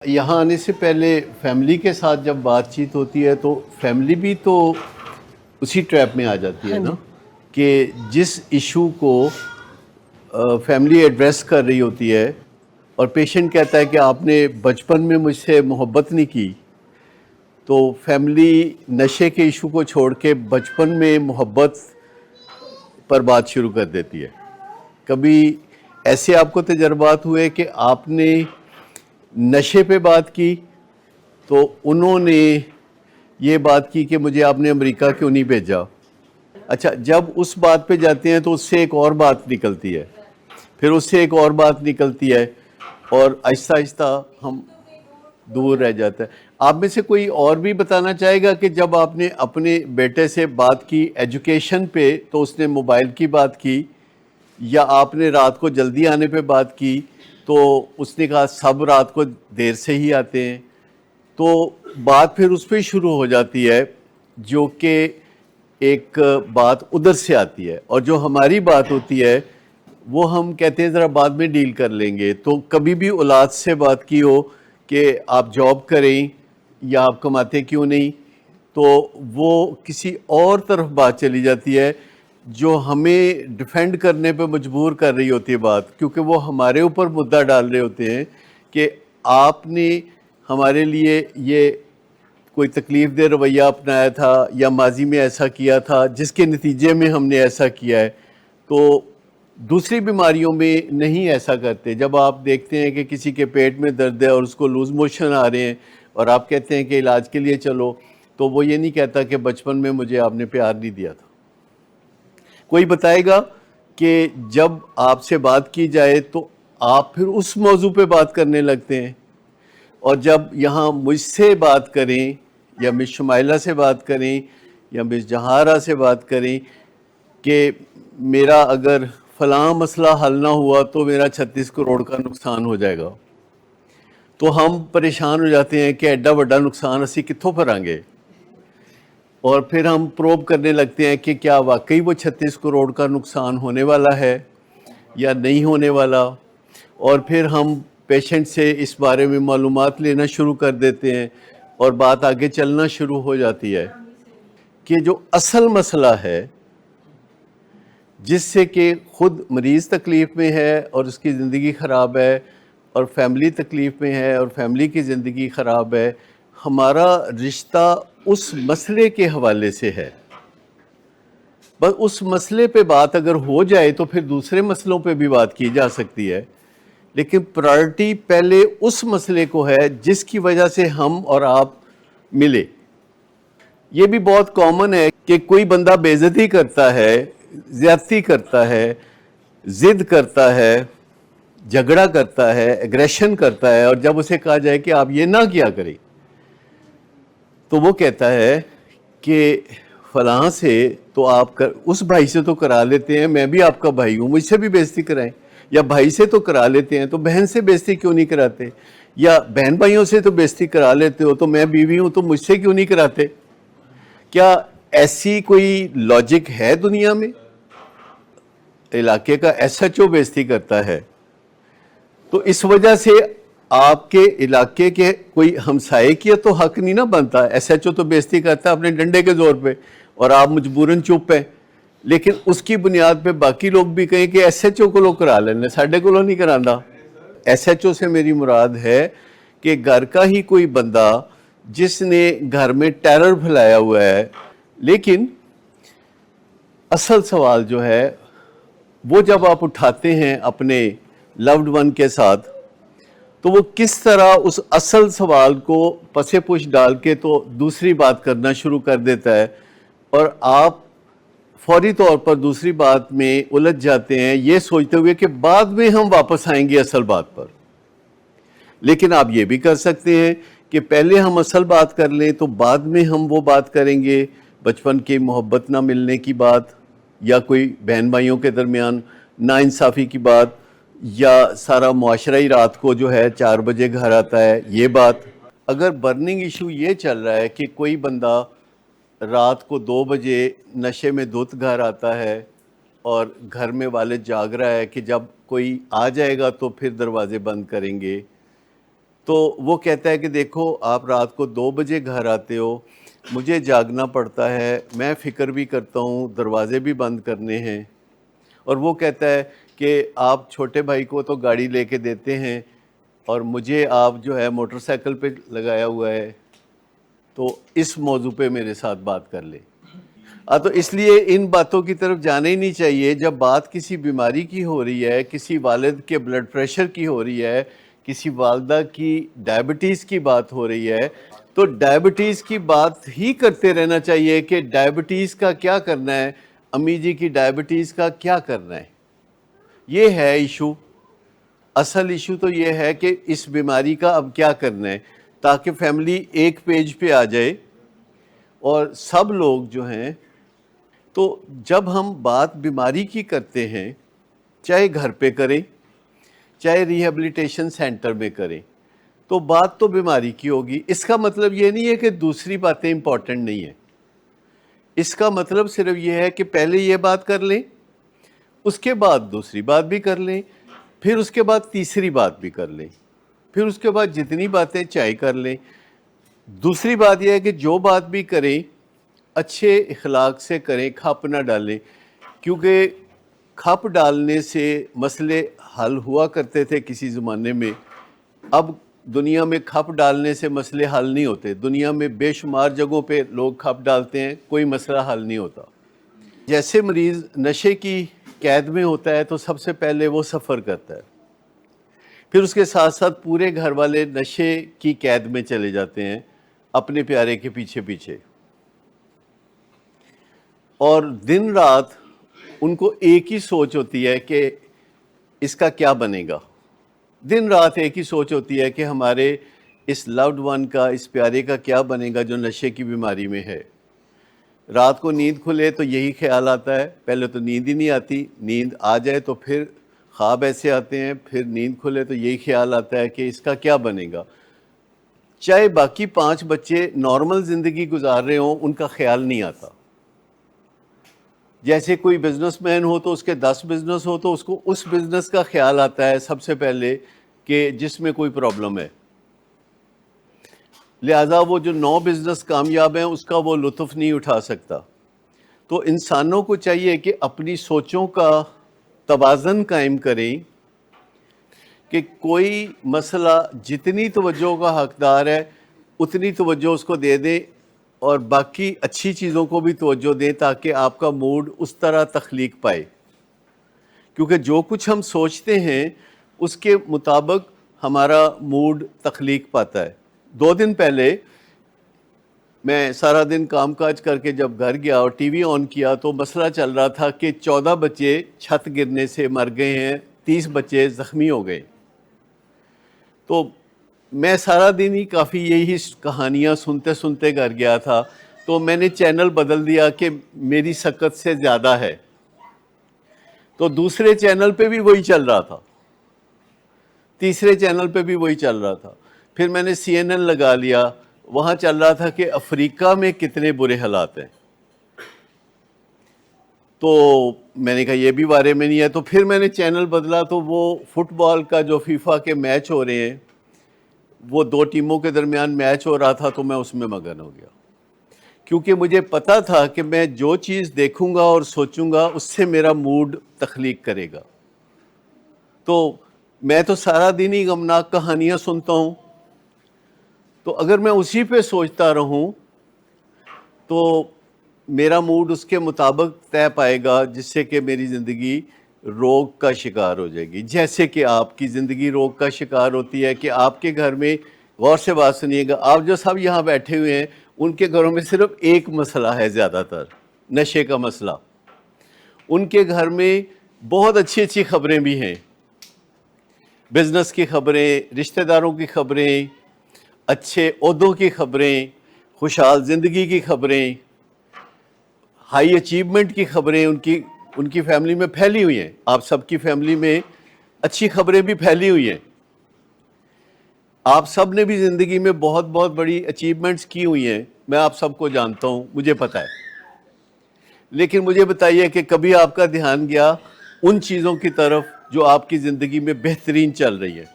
یہاں آنے سے پہلے فیملی کے ساتھ جب بات چیت ہوتی ہے تو فیملی بھی تو اسی ٹریپ میں آ جاتی ہے ہاں نا جی. کہ جس ایشو کو فیملی ایڈریس کر رہی ہوتی ہے اور پیشنٹ کہتا ہے کہ آپ نے بچپن میں مجھ سے محبت نہیں کی، تو فیملی نشے کے ایشو کو چھوڑ کے بچپن میں محبت پر بات شروع کر دیتی ہے۔ کبھی ایسے آپ کو تجربات ہوئے کہ آپ نے نشے پہ بات کی تو انہوں نے یہ بات کی کہ مجھے آپ نے امریکہ کیوں نہیں بھیجا؟ اچھا، جب اس بات پہ جاتے ہیں تو اس سے ایک اور بات نکلتی ہے، پھر اس سے ایک اور بات نکلتی ہے، اور آہستہ آہستہ ہم دور رہ جاتا ہے۔ آپ میں سے کوئی اور بھی بتانا چاہے گا کہ جب آپ نے اپنے بیٹے سے بات کی ایجوکیشن پہ تو اس نے موبائل کی بات کی، یا آپ نے رات کو جلدی آنے پہ بات کی تو اس نے کہا سب رات کو دیر سے ہی آتے ہیں، تو بات پھر اس پہ شروع ہو جاتی ہے جو کہ ایک بات ادھر سے آتی ہے، اور جو ہماری بات ہوتی ہے وہ ہم کہتے ہیں ذرا بعد میں ڈیل کر لیں گے۔ تو کبھی بھی اولاد سے بات کی ہو کہ آپ جاب کریں یا آپ کماتے کیوں نہیں، تو وہ کسی اور طرف بات چلی جاتی ہے جو ہمیں ڈیفینڈ کرنے پہ مجبور کر رہی ہوتی ہے بات، کیونکہ وہ ہمارے اوپر مدعا ڈال رہے ہوتے ہیں کہ آپ نے ہمارے لیے یہ کوئی تکلیف دہ رویہ اپنایا تھا یا ماضی میں ایسا کیا تھا جس کے نتیجے میں ہم نے ایسا کیا ہے۔ تو دوسری بیماریوں میں نہیں ایسا کرتے۔ جب آپ دیکھتے ہیں کہ کسی کے پیٹ میں درد ہے اور اس کو لوز موشن آ رہے ہیں اور آپ کہتے ہیں کہ علاج کے لیے چلو، تو وہ یہ نہیں کہتا کہ بچپن میں مجھے آپ نے پیار نہیں دیا تھا۔ کوئی بتائے گا کہ جب آپ سے بات کی جائے تو آپ پھر اس موضوع پہ بات کرنے لگتے ہیں، اور جب یہاں مجھ سے بات کریں یا مس شمائلہ سے بات کریں یا مس جہارہ سے بات کریں کہ میرا اگر فلاں مسئلہ حل نہ ہوا تو میرا 36 کروڑ کا نقصان ہو جائے گا، تو ہم پریشان ہو جاتے ہیں کہ ایڈا بڑا نقصان اسی کتوں پھریں گے، اور پھر ہم پروب کرنے لگتے ہیں کہ کیا واقعی وہ 36 کروڑ کا نقصان ہونے والا ہے یا نہیں ہونے والا، اور پھر ہم پیشنٹ سے اس بارے میں معلومات لینا شروع کر دیتے ہیں اور بات آگے چلنا شروع ہو جاتی ہے کہ جو اصل مسئلہ ہے جس سے کہ خود مریض تکلیف میں ہے اور اس کی زندگی خراب ہے، اور فیملی تکلیف میں ہے اور فیملی کی زندگی خراب ہے، ہمارا رشتہ اس مسئلے کے حوالے سے ہے۔ بس اس مسئلے پہ بات اگر ہو جائے تو پھر دوسرے مسئلوں پہ بھی بات کی جا سکتی ہے، لیکن پرائرٹی پہلے اس مسئلے کو ہے جس کی وجہ سے ہم اور آپ ملے۔ یہ بھی بہت کامن ہے کہ کوئی بندہ بے عزتی کرتا ہے، زیادتی کرتا ہے، ضد کرتا ہے، جھگڑا کرتا ہے، ایگریشن کرتا ہے، اور جب اسے کہا جائے کہ آپ یہ نہ کیا کریں تو وہ کہتا ہے کہ فلاں سے تو آپ اس بھائی سے تو کرا لیتے ہیں، میں بھی آپ کا بھائی ہوں، مجھ سے بھی بے عزتی کرائیں، یا بھائی سے تو کرا لیتے ہیں تو بہن سے بے عزتی کیوں نہیں کراتے، یا بہن بھائیوں سے تو بے عزتی کرا لیتے ہو تو میں بیوی ہوں تو مجھ سے کیوں نہیں کراتے؟ کیا ایسی کوئی لاجک ہے دنیا میں؟ علاقے کا ایس ایچ او بے عزتی کرتا ہے تو اس وجہ سے آپ کے علاقے کے کوئی ہمسائے کی تو حق نہیں نہ بنتا۔ ایس ایچ او تو بے عزتی کرتا ہے اپنے ڈنڈے کے زور پہ، اور آپ مجبوراً چپ ہیں، لیکن اس کی بنیاد پہ باقی لوگ بھی کہیں کہ ایس ایچ او کو لوگ کرا لینے، ساڈے کو نہیں کرانا۔ ایس ایچ او سے میری مراد ہے کہ گھر کا ہی کوئی بندہ جس نے گھر میں ٹیرر پھیلایا ہوا ہے، لیکن اصل سوال جو ہے وہ جب آپ اٹھاتے ہیں اپنے لوڈ ون کے ساتھ تو وہ کس طرح اس اصل سوال کو پسے پش ڈال کے تو دوسری بات کرنا شروع کر دیتا ہے، اور آپ فوری طور پر دوسری بات میں الجھ جاتے ہیں یہ سوچتے ہوئے کہ بعد میں ہم واپس آئیں گے اصل بات پر۔ لیکن آپ یہ بھی کر سکتے ہیں کہ پہلے ہم اصل بات کر لیں تو بعد میں ہم وہ بات کریں گے، بچپن کی محبت نہ ملنے کی بات، یا کوئی بہن بھائیوں کے درمیان ناانصافی کی بات، یا سارا معاشرہ ہی رات کو جو ہے 4 بجے گھر آتا ہے یہ بات۔ اگر برننگ ایشو یہ چل رہا ہے کہ کوئی بندہ رات کو 2 بجے نشے میں دھت گھر آتا ہے اور گھر میں والد جاگ رہا ہے کہ جب کوئی آ جائے گا تو پھر دروازے بند کریں گے، تو وہ کہتا ہے کہ دیکھو آپ رات کو 2 بجے گھر آتے ہو، مجھے جاگنا پڑتا ہے، میں فکر بھی کرتا ہوں، دروازے بھی بند کرنے ہیں، اور وہ کہتا ہے کہ آپ چھوٹے بھائی کو تو گاڑی لے کے دیتے ہیں اور مجھے آپ جو ہے موٹر سائیکل پہ لگایا ہوا ہے، تو اس موضوع پہ میرے ساتھ بات کر لیں۔ تو اس لیے ان باتوں کی طرف جانا ہی نہیں چاہیے۔ جب بات کسی بیماری کی ہو رہی ہے، کسی والد کے بلڈ پریشر کی ہو رہی ہے، کسی والدہ کی ڈائبٹیز کی بات ہو رہی ہے، تو ڈائبٹیز کی بات ہی کرتے رہنا چاہیے کہ ڈائبٹیز کا کیا کرنا ہے، امی جی کی ڈائبٹیز کا کیا کرنا ہے۔ یہ ہے ایشو، اصل ایشو تو یہ ہے کہ اس بیماری کا اب کیا کرنا ہے، تاکہ فیملی ایک پیج پہ آ جائے اور سب لوگ جو ہیں۔ تو جب ہم بات بیماری کی کرتے ہیں، چاہے گھر پہ کریں چاہے ریہیبلیٹیشن سینٹر میں کریں، تو بات تو بیماری کی ہوگی۔ اس کا مطلب یہ نہیں ہے کہ دوسری باتیں امپورٹنٹ نہیں ہیں، اس کا مطلب صرف یہ ہے کہ پہلے یہ بات کر لیں، اس کے بعد دوسری بات بھی کر لیں، پھر اس کے بعد تیسری بات بھی کر لیں، پھر اس کے بعد جتنی باتیں چاہے کر لیں۔ دوسری بات یہ ہے کہ جو بات بھی کریں اچھے اخلاق سے کریں، کھپ نہ ڈالیں، کیونکہ کھپ ڈالنے سے مسئلے حل ہوا کرتے تھے کسی زمانے میں۔ اب دنیا میں کھپ ڈالنے سے مسئلے حل نہیں ہوتے، دنیا میں بے شمار جگہوں پہ لوگ کھپ ڈالتے ہیں، کوئی مسئلہ حل نہیں ہوتا۔ جیسے مریض نشے کی قید میں ہوتا ہے تو سب سے پہلے وہ سفر کرتا ہے، پھر اس کے ساتھ ساتھ پورے گھر والے نشے کی قید میں چلے جاتے ہیں اپنے پیارے کے پیچھے پیچھے، اور دن رات ان کو ایک ہی سوچ ہوتی ہے کہ اس کا کیا بنے گا۔ دن رات ایک ہی سوچ ہوتی ہے کہ ہمارے اس لوڈ ون کا، اس پیارے کا کیا بنے گا جو نشے کی بیماری میں ہے۔ رات کو نیند کھلے تو یہی خیال آتا ہے، پہلے تو نیند ہی نہیں آتی، نیند آ جائے تو پھر خواب ایسے آتے ہیں، پھر نیند کھلے تو یہی خیال آتا ہے کہ اس کا کیا بنے گا۔ چاہے باقی 5 بچے نارمل زندگی گزار رہے ہوں، ان کا خیال نہیں آتا۔ جیسے کوئی بزنس مین ہو تو اس کے 10 بزنس ہو تو اس کو اس بزنس کا خیال آتا ہے سب سے پہلے کہ جس میں کوئی پرابلم ہے، لہٰذا وہ جو 9 بزنس کامیاب ہیں اس کا وہ لطف نہیں اٹھا سکتا۔ تو انسانوں کو چاہیے کہ اپنی سوچوں کا توازن قائم کریں کہ کوئی مسئلہ جتنی توجہ کا حقدار ہے اتنی توجہ اس کو دے دیں، اور باقی اچھی چیزوں کو بھی توجہ دیں تاکہ آپ کا موڈ اس طرح تخلیق پائے، کیونکہ جو کچھ ہم سوچتے ہیں اس کے مطابق ہمارا موڈ تخلیق پاتا ہے۔ 2 دن پہلے میں سارا دن کام کاج کر کے جب گھر گیا اور ٹی وی آن کیا تو مسئلہ چل رہا تھا کہ 14 بچے چھت گرنے سے مر گئے ہیں، 30 بچے زخمی ہو گئے۔ تو میں سارا دن ہی کافی یہی کہانیاں سنتے سنتے گھر گیا تھا، تو میں نے چینل بدل دیا کہ میری سکت سے زیادہ ہے، تو دوسرے چینل پہ بھی وہی چل رہا تھا، تیسرے چینل پہ بھی وہی چل رہا تھا، پھر میں نے CNN لگا لیا، وہاں چل رہا تھا کہ افریقہ میں کتنے برے حالات ہیں، تو میں نے کہا یہ بھی بارے میں نہیں ہے، تو پھر میں نے چینل بدلا تو وہ فٹ بال کا جو فیفا کے میچ ہو رہے ہیں، وہ 2 ٹیموں کے درمیان میچ ہو رہا تھا، تو میں اس میں مگن ہو گیا، کیونکہ مجھے پتا تھا کہ میں جو چیز دیکھوں گا اور سوچوں گا اس سے میرا موڈ تخلیق کرے گا۔ تو میں تو سارا دن ہی غمناک کہانیاں سنتا ہوں، تو اگر میں اسی پہ سوچتا رہوں تو میرا موڈ اس کے مطابق طے پائے گا، جس سے کہ میری زندگی روگ کا شکار ہو جائے گی، جیسے کہ آپ کی زندگی روگ کا شکار ہوتی ہے کہ آپ کے گھر میں، غور سے بات سنیے گا، آپ جو سب یہاں بیٹھے ہوئے ہیں ان کے گھروں میں صرف ایک مسئلہ ہے، زیادہ تر نشے کا مسئلہ۔ ان کے گھر میں بہت اچھی اچھی خبریں بھی ہیں، بزنس کی خبریں، رشتہ داروں کی خبریں، اچھے عہدوں کی خبریں، خوشحال زندگی کی خبریں، ہائی اچیومنٹ کی خبریں ان کی فیملی میں پھیلی ہوئی ہیں۔ آپ سب کی فیملی میں اچھی خبریں بھی پھیلی ہوئی ہیں، آپ سب نے بھی زندگی میں بہت بہت بڑی اچیومنٹس کی ہوئی ہیں، میں آپ سب کو جانتا ہوں، مجھے پتہ ہے، لیکن مجھے بتائیے کہ کبھی آپ کا دھیان گیا ان چیزوں کی طرف جو آپ کی زندگی میں بہترین چل رہی ہے؟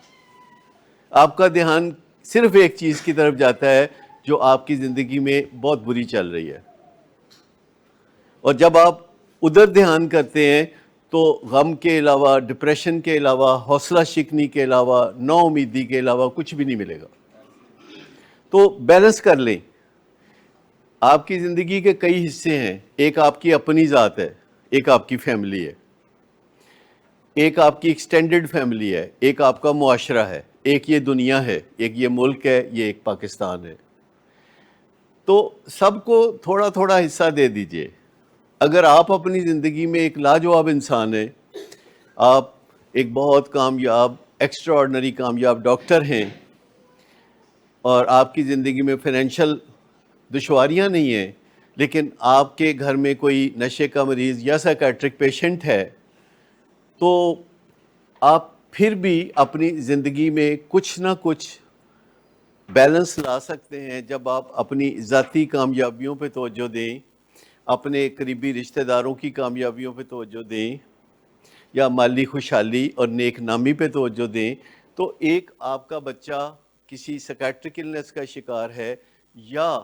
آپ کا دھیان صرف ایک چیز کی طرف جاتا ہے جو آپ کی زندگی میں بہت بری چل رہی ہے، اور جب آپ ادھر دھیان کرتے ہیں تو غم کے علاوہ، ڈپریشن کے علاوہ، حوصلہ شکنی کے علاوہ، نا امیدی کے علاوہ کچھ بھی نہیں ملے گا. تو بیلنس کر لیں. آپ کی زندگی کے کئی حصے ہیں. ایک آپ کی اپنی ذات ہے، ایک آپ کی فیملی ہے، ایک آپ کی ایکسٹینڈڈ فیملی ہے، ایک آپ کا معاشرہ ہے، ایک یہ دنیا ہے، ایک یہ ملک ہے، یہ ایک پاکستان ہے. تو سب کو تھوڑا تھوڑا حصہ دے دیجئے. اگر آپ اپنی زندگی میں ایک لاجواب انسان ہیں، آپ ایک بہت کامیاب، ایکسٹرا آرڈنری کامیاب ڈاکٹر ہیں، اور آپ کی زندگی میں فائنینشیل دشواریاں نہیں ہیں، لیکن آپ کے گھر میں کوئی نشے کا مریض یا سائیکیٹرک پیشنٹ ہے، تو آپ پھر بھی اپنی زندگی میں کچھ نہ کچھ بیلنس لا سکتے ہیں جب آپ اپنی ذاتی کامیابیوں پہ توجہ دیں، اپنے قریبی رشتہ داروں کی کامیابیوں پہ توجہ دیں، یا مالی خوشحالی اور نیک نامی پہ توجہ دیں. تو ایک آپ کا بچہ کسی سائیکیٹرک النس کا شکار ہے یا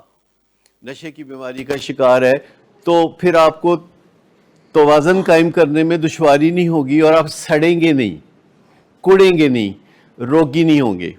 نشے کی بیماری کا شکار ہے، تو پھر آپ کو توازن قائم کرنے میں دشواری نہیں ہوگی، اور آپ سڑیں گے نہیں، کڑیں گے نہیں، روگی نہیں ہوں گے.